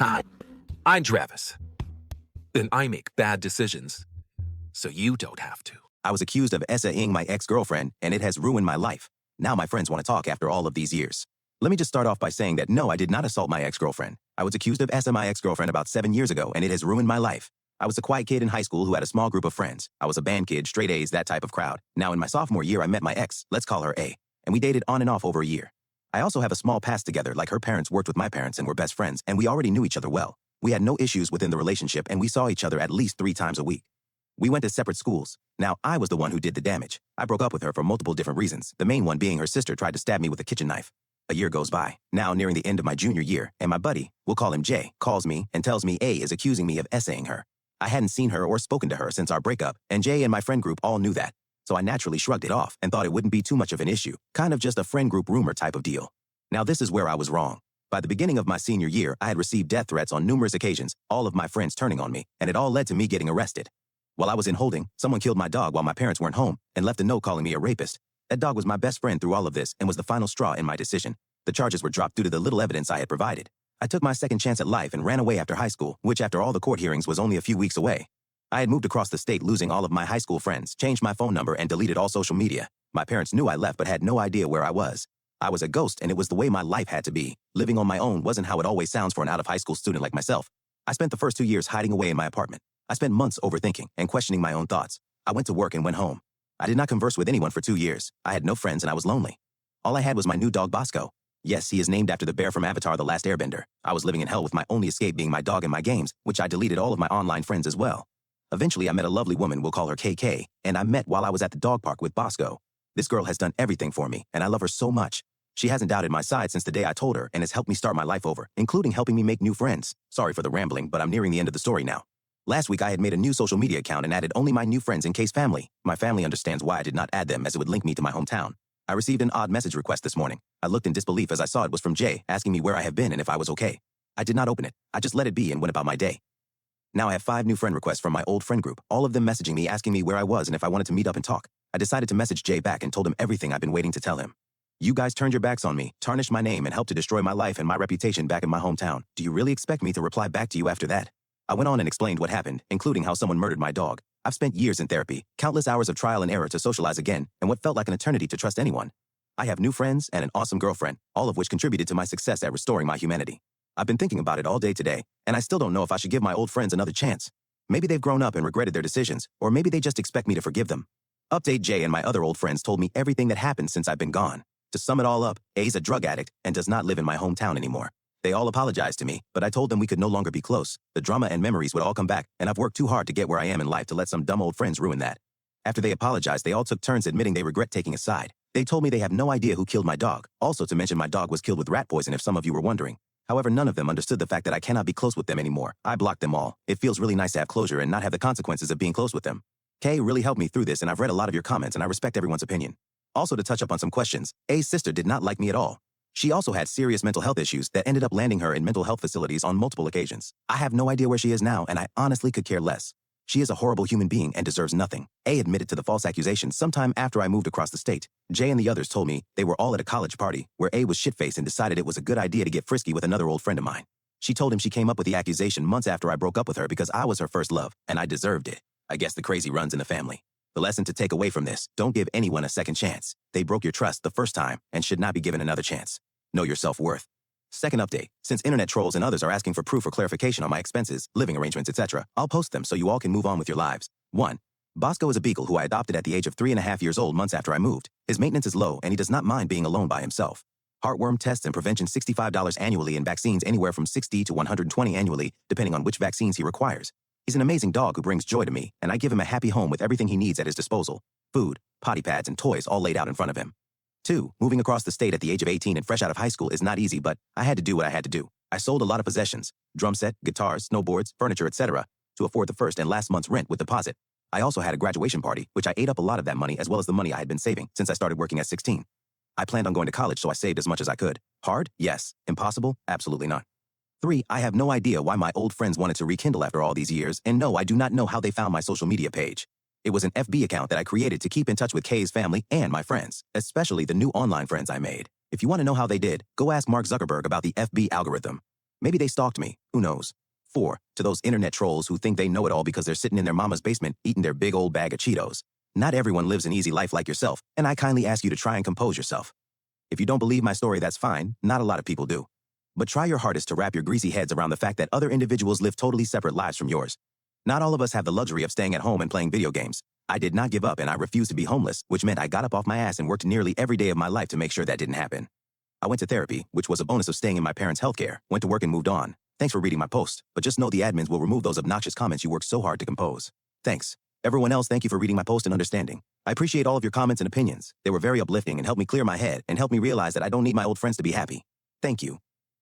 Hi, I'm Travis, and I make bad decisions, so you don't have to. I was accused of essaying my ex-girlfriend, and it has ruined my life. Now my friends want to talk after all of these years. Let me just start off by saying that no, I did not assault my ex-girlfriend. I was accused of essaying my ex-girlfriend about 7 years ago, and it has ruined my life. I was a quiet kid in high school who had a small group of friends. I was a band kid, straight A's, that type of crowd. Now in my sophomore year, I met my ex, let's call her A, and we dated on and off over a year. I also have a small past together, like her parents worked with my parents and were best friends, and we already knew each other well. We had no issues within the relationship, and we saw each other at least 3 times a week. We went to separate schools. Now, I was the one who did the damage. I broke up with her for multiple different reasons, the main one being her sister tried to stab me with a kitchen knife. A year goes by, now nearing the end of my junior year, and my buddy, we'll call him Jay, calls me and tells me A is accusing me of essaying her. I hadn't seen her or spoken to her since our breakup, and Jay and my friend group all knew that. So I naturally shrugged it off and thought it wouldn't be too much of an issue, kind of just a friend group rumor type of deal. Now this is where I was wrong. By the beginning of my senior year, I had received death threats on numerous occasions, all of my friends turning on me, and it all led to me getting arrested. While I was in holding, someone killed my dog while my parents weren't home and left a note calling me a rapist. That dog was my best friend through all of this and was the final straw in my decision. The charges were dropped due to the little evidence I had provided. I took my second chance at life and ran away after high school, which after all the court hearings was only a few weeks away. I had moved across the state, losing all of my high school friends, changed my phone number, and deleted all social media. My parents knew I left but had no idea where I was. I was a ghost, and it was the way my life had to be. Living on my own wasn't how it always sounds for an out-of-high school student like myself. I spent the first 2 years hiding away in my apartment. I spent months overthinking and questioning my own thoughts. I went to work and went home. I did not converse with anyone for 2 years. I had no friends and I was lonely. All I had was my new dog Bosco. Yes, he is named after the bear from Avatar: The Last Airbender. I was living in hell with my only escape being my dog and my games, which I deleted all of my online friends as well. Eventually, I met a lovely woman, we'll call her KK, and I met while I was at the dog park with Bosco. This girl has done everything for me, and I love her so much. She hasn't doubted my side since the day I told her and has helped me start my life over, including helping me make new friends. Sorry for the rambling, but I'm nearing the end of the story now. Last week, I had made a new social media account and added only my new friends in case family. My family understands why I did not add them, as it would link me to my hometown. I received an odd message request this morning. I looked in disbelief as I saw it was from Jay, asking me where I have been and if I was okay. I did not open it. I just let it be and went about my day. Now I have 5 new friend requests from my old friend group, all of them messaging me asking me where I was and if I wanted to meet up and talk. I decided to message Jay back and told him everything I've been waiting to tell him. You guys turned your backs on me, tarnished my name, and helped to destroy my life and my reputation back in my hometown. Do you really expect me to reply back to you after that? I went on and explained what happened, including how someone murdered my dog. I've spent years in therapy, countless hours of trial and error to socialize again, and what felt like an eternity to trust anyone. I have new friends and an awesome girlfriend, all of which contributed to my success at restoring my humanity. I've been thinking about it all day today, and I still don't know if I should give my old friends another chance. Maybe they've grown up and regretted their decisions, or maybe they just expect me to forgive them. Update: Jay and my other old friends told me everything that happened since I've been gone. To sum it all up, A's a drug addict and does not live in my hometown anymore. They all apologized to me, but I told them we could no longer be close. The drama and memories would all come back, and I've worked too hard to get where I am in life to let some dumb old friends ruin that. After they apologized, they all took turns admitting they regret taking a side. They told me they have no idea who killed my dog. Also to mention my dog was killed with rat poison, if some of you were wondering. However, none of them understood the fact that I cannot be close with them anymore. I blocked them all. It feels really nice to have closure and not have the consequences of being close with them. Kay really helped me through this, and I've read a lot of your comments, and I respect everyone's opinion. Also, to touch up on some questions, A's sister did not like me at all. She also had serious mental health issues that ended up landing her in mental health facilities on multiple occasions. I have no idea where she is now, and I honestly could care less. She is a horrible human being and deserves nothing. A admitted to the false accusation sometime after I moved across the state. Jay and the others told me they were all at a college party where A was shit-faced and decided it was a good idea to get frisky with another old friend of mine. She told him she came up with the accusation months after I broke up with her because I was her first love, and I deserved it. I guess the crazy runs in the family. The lesson to take away from this: don't give anyone a second chance. They broke your trust the first time and should not be given another chance. Know your self-worth. Second update: since internet trolls and others are asking for proof or clarification on my expenses, living arrangements, etc., I'll post them so you all can move on with your lives. 1. Bosco is a beagle who I adopted at the age of 3.5 years old months after I moved. His maintenance is low and he does not mind being alone by himself. Heartworm tests and prevention $65 annually, and vaccines anywhere from $60 to $120 annually, depending on which vaccines he requires. He's an amazing dog who brings joy to me, and I give him a happy home with everything he needs at his disposal. Food, potty pads, and toys all laid out in front of him. 2. Moving across the state at the age of 18 and fresh out of high school is not easy, but I had to do what I had to do. I sold a lot of possessions: drum set, guitars, snowboards, furniture, etc., to afford the first and last month's rent with deposit. I also had a graduation party, which I ate up a lot of that money as well as the money I had been saving since I started working at 16. I planned on going to college, so I saved as much as I could. Hard? Yes. Impossible? Absolutely not. 3. I have no idea why my old friends wanted to rekindle after all these years, and no, I do not know how they found my social media page. It was an FB account that I created to keep in touch with Kay's family and my friends, especially the new online friends I made. If you want to know how they did, go ask Mark Zuckerberg about the FB algorithm. Maybe they stalked me. Who knows? 4. To those internet trolls who think they know it all because they're sitting in their mama's basement eating their big old bag of Cheetos. Not everyone lives an easy life like yourself, and I kindly ask you to try and compose yourself. If you don't believe my story, that's fine. Not a lot of people do. But try your hardest to wrap your greasy heads around the fact that other individuals live totally separate lives from yours. Not all of us have the luxury of staying at home and playing video games. I did not give up and I refused to be homeless, which meant I got up off my ass and worked nearly every day of my life to make sure that didn't happen. I went to therapy, which was a bonus of staying in my parents' healthcare, went to work and moved on. Thanks for reading my post, but just know the admins will remove those obnoxious comments you worked so hard to compose. Thanks. Everyone else, thank you for reading my post and understanding. I appreciate all of your comments and opinions. They were very uplifting and helped me clear my head and helped me realize that I don't need my old friends to be happy. Thank you.